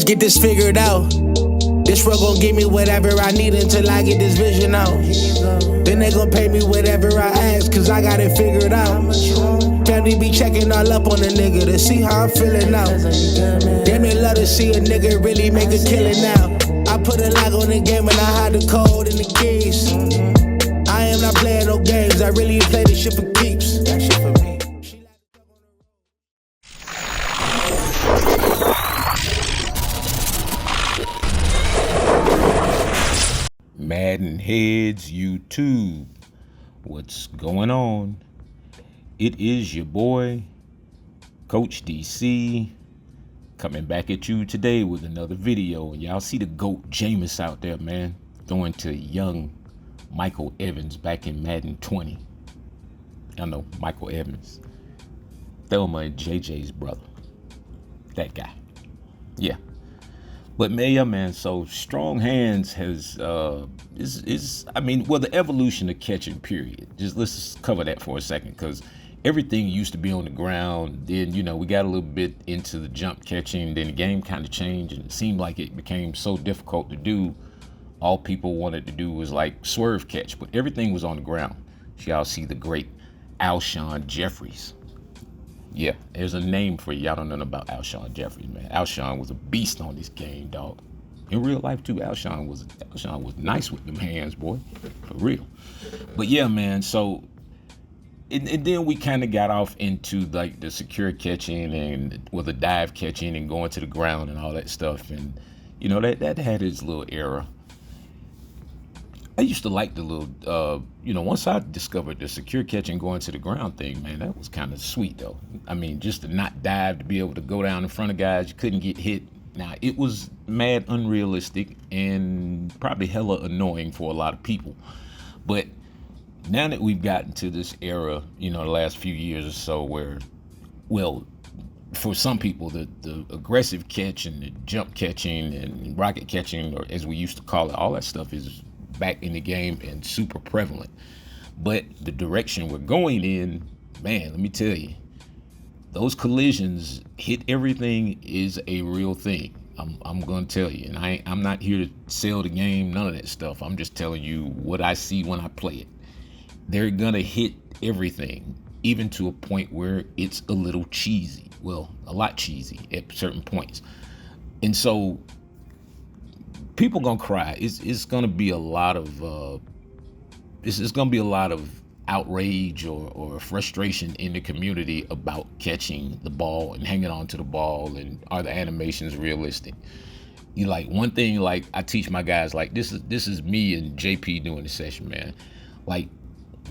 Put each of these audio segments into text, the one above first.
Let's get this figured out. This world gon' give me whatever I need until I get this vision out. Then they gon' pay me whatever I ask, cause I got it figured out. Family be checking all up on a nigga to see how I'm feeling now. Damn, they love to see a nigga really make a killing now. I put a lock on the game and I hide the code and the keys. I am not playing no games, I really play this shit for keeps. That shit for me. MaddenHeadz YouTube, what's going on? It is your boy, Coach DC, coming back at you today with another video. And y'all see the GOAT Jameis out there, man, throwing to young Michael Evans back in Madden 20. I know, Michael Evans. Thelma and JJ's brother. That guy. Yeah. But man, so strong hands has the evolution of catching, period. Let's cover that for a second, because everything used to be on the ground. Then, we got a little bit into the jump catching. Then the game kind of changed, and it seemed like it became so difficult to do. All people wanted to do was like swerve catch, but everything was on the ground. Y'all see the great Alshon Jeffries. Yeah, there's a name for you. Y'all don't know about Alshon Jeffries, man. Alshon was a beast on this game, dog. In real life too, Alshon was nice with them hands, boy, for real. But yeah, man. So, and then we kind of got off into like the secure catching and the dive catching and going to the ground and all that stuff, and that had its little era. I used to like the little, once I discovered the secure catching going to the ground thing, man, that was kind of sweet, though. I mean, just to not dive, to be able to go down in front of guys, you couldn't get hit. Now, it was mad unrealistic and probably hella annoying for a lot of people. But now that we've gotten to this era, the last few years or so where, well, for some people, the aggressive catch and the jump catching and rocket catching, or as we used to call it, all that stuff is back in the game and super prevalent. But the direction we're going in, man, let me tell you, those collisions, hit everything is a real thing. I'm gonna tell you, and I'm not here to sell the game, none of that stuff. I'm just telling you what I see when I play it. They're gonna hit everything, even to a point where it's a little cheesy. Well, a lot cheesy at certain points. And so people gonna cry. It's gonna be a lot of it's gonna be a lot of outrage or frustration in the community about catching the ball and hanging on to the ball, and are the animations realistic? One thing, like I teach my guys, like this is me and JP doing the session, man. Like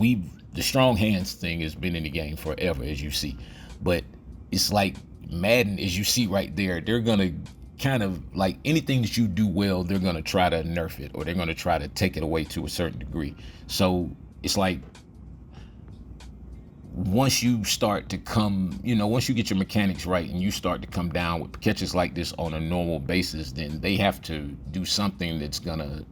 the strong hands thing has been in the game forever, as you see, but it's like Madden, as you see right there, they're gonna kind of like anything that you do well, they're going to try to nerf it, or they're going to try to take it away to a certain degree. So it's like once you start to once you get your mechanics right and you start to come down with catches like this on a normal basis, then they have to do something that's going to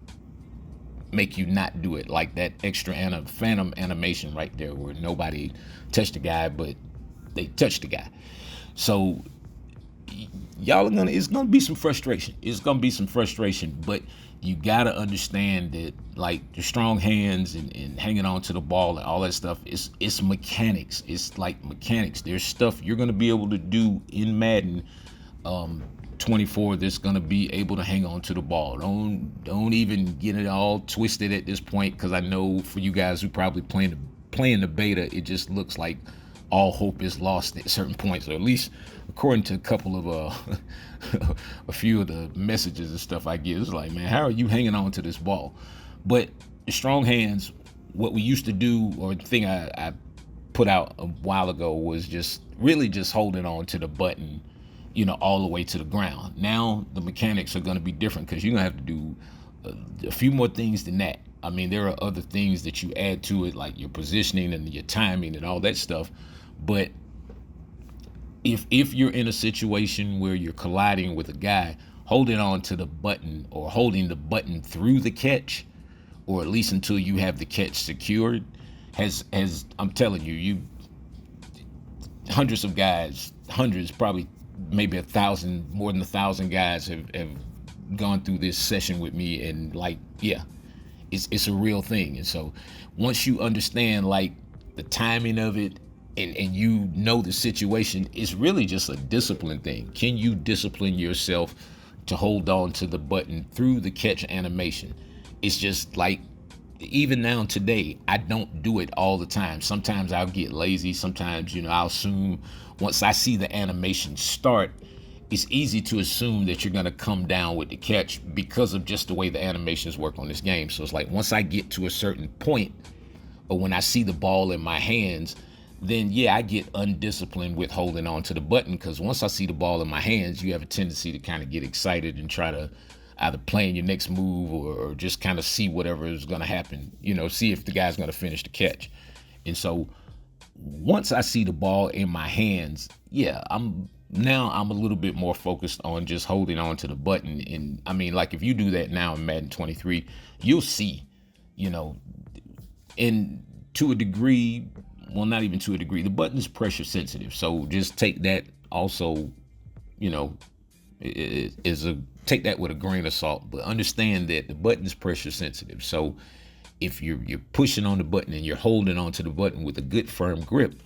make you not do it, like that extra phantom animation right there where nobody touched the guy, but they touched the guy. So it's gonna be some frustration. It's gonna be some frustration, but you gotta understand that, like, the strong hands and hanging on to the ball and all that stuff, it's mechanics. It's like mechanics. There's stuff you're gonna be able to do in Madden 24 that's gonna be able to hang on to the ball. Don't even get it all twisted at this point, because I know for you guys who probably playing the beta, it just looks like all hope is lost at certain points, or at least according to a couple of a few of the messages and stuff I get. It's like, man, how are you hanging on to this ball? But the strong hands, what we used to do, or the thing I put out a while ago, was just holding on to the button, all the way to the ground. Now the mechanics are going to be different, because you're going to have to do a few more things than that. I mean, there are other things that you add to it, like your positioning and your timing and all that stuff. But if you're in a situation where you're colliding with a guy, holding on to the button, or holding the button through the catch, or at least until you have the catch secured, has I'm telling you, hundreds of guys, probably maybe more than 1,000 guys have gone through this session with me, and like, yeah, it's a real thing. And so once you understand like the timing of it, and you know the situation, it's really just a discipline thing. Can you discipline yourself to hold on to the button through the catch animation? It's just like, even now today, I don't do it all the time. Sometimes I'll get lazy. Sometimes, I'll assume once I see the animation start, it's easy to assume that you're going to come down with the catch because of just the way the animations work on this game. So it's like, once I get to a certain point, or when I see the ball in my hands, then yeah, I get undisciplined with holding on to the button, because once I see the ball in my hands, you have a tendency to kind of get excited and try to either plan your next move or just kind of see whatever is going to happen, see if the guy's going to finish the catch. And so once I see the ball in my hands, yeah, I'm a little bit more focused on just holding on to the button. And I mean, like, if you do that now in Madden 23, you'll see, and to a degree, well, not even to a degree, the button is pressure sensitive. So just take that also, take that with a grain of salt, but understand that the button is pressure sensitive. So if you're pushing on the button and you're holding on to the button with a good firm grip,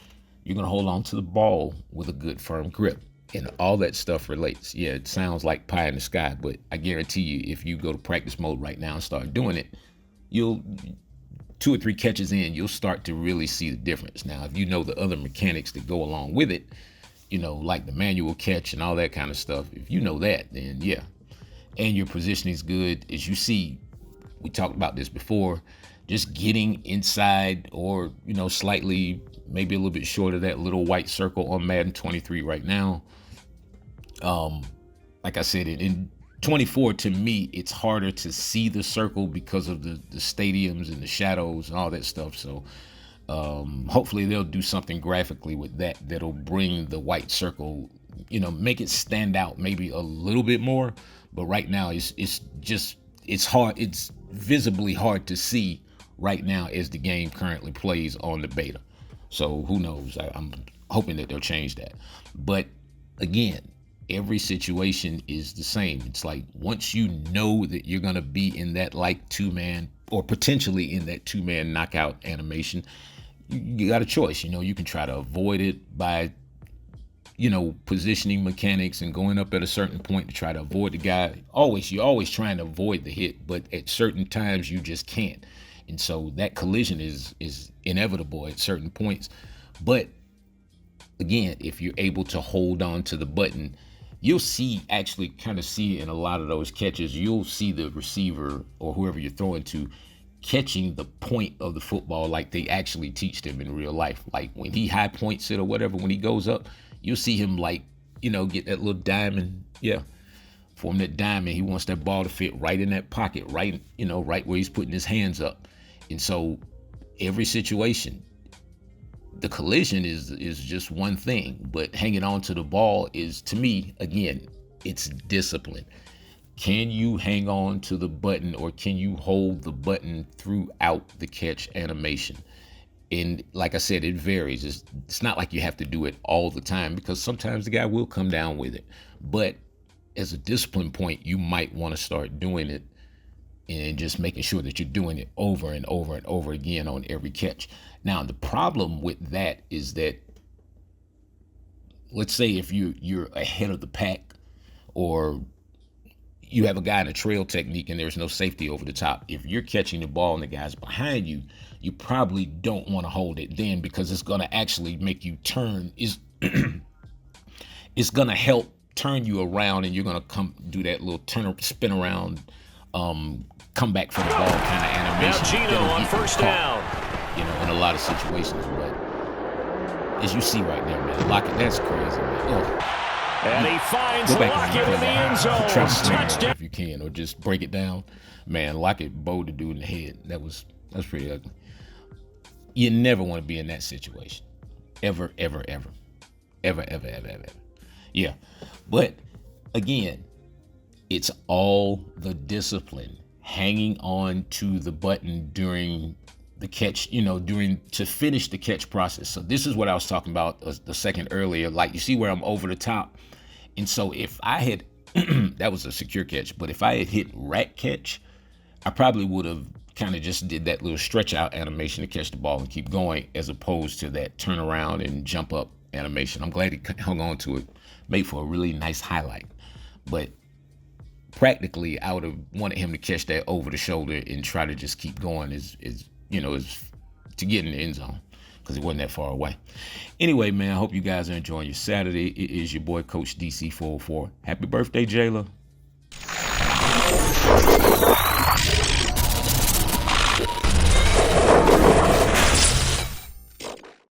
you're going to hold on to the ball with a good firm grip, and all that stuff relates. Yeah, it sounds like pie in the sky, but I guarantee you, if you go to practice mode right now and start doing it, you'll 2 or 3 catches in, you'll start to really see the difference. Now, if you know the other mechanics that go along with it, like the manual catch and all that kind of stuff, if you know that, then yeah. And your positioning is good. As you see, we talked about this before, just getting inside or, slightly, maybe a little bit short of that little white circle on Madden 23 right now. Like I said, in 24, to me, it's harder to see the circle because of the stadiums and the shadows and all that stuff. So hopefully they'll do something graphically with that'll bring the white circle, make it stand out maybe a little bit more. But right now, it's hard. It's visibly hard to see right now as the game currently plays on the beta. So who knows? I'm hoping that they'll change that. But again, every situation is the same. It's like, once you know that you're going to be in that like 2-man, or potentially in that 2-man knockout animation, you got a choice. You can try to avoid it by positioning mechanics and going up at a certain point to try to avoid the guy. You're always trying to avoid the hit, but at certain times you just can't. And so that collision is inevitable at certain points. But again, if you're able to hold on to the button, you'll actually kind of see in a lot of those catches, you'll see the receiver or whoever you're throwing to catching the point of the football like they actually teach them in real life. Like when he high points it or whatever, when he goes up, you'll see him get that little diamond. Yeah. Form that diamond. He wants that ball to fit right in that pocket, right where he's putting his hands up. And so every situation, the collision is just one thing, but hanging on to the ball is, to me, again, it's discipline. Can you hang on to the button, or can you hold the button throughout the catch animation? And like I said, it varies. It's not like you have to do it all the time, because sometimes the guy will come down with it. But as a discipline point, you might want to start doing it and just making sure that you're doing it over and over and over again on every catch. Now, the problem with that is that, let's say if you're ahead of the pack, or you have a guy in a trail technique and there's no safety over the top. If you're catching the ball and the guy's behind you, you probably don't want to hold it then, because it's going to actually make you turn. It's going to help turn you around, and you're going to come do that little spin around, come back for the ball kind of animation. Now Gino on first down. In a lot of situations. But as you see right there, man, Lockett, that's crazy, man. Oh. And he finds Lockett in the end zone. Touchdown. If you can, or just break it down. Man, Lockett bowled the dude in the head. That's pretty ugly. You never want to be in that situation. Ever, ever, ever. Ever, ever, ever, ever, ever. Yeah. But again, it's all the discipline. Hanging on to the button during the catch, to finish the catch process. So this is what I was talking about a second earlier. Like, you see where I'm over the top, And so if I had, that was a secure catch, but if I had hit rack catch, I probably would have kind of just did that little stretch out animation to catch the ball and keep going, as opposed to that turn around and jump up animation. I'm glad he hung on to it. Made for a really nice highlight. But practically, I would have wanted him to catch that over the shoulder and try to just keep going is to get in the end zone, because it wasn't that far away. Anyway, man, I hope you guys are enjoying your Saturday. It is your boy, Coach DC404. Happy birthday, Jayla.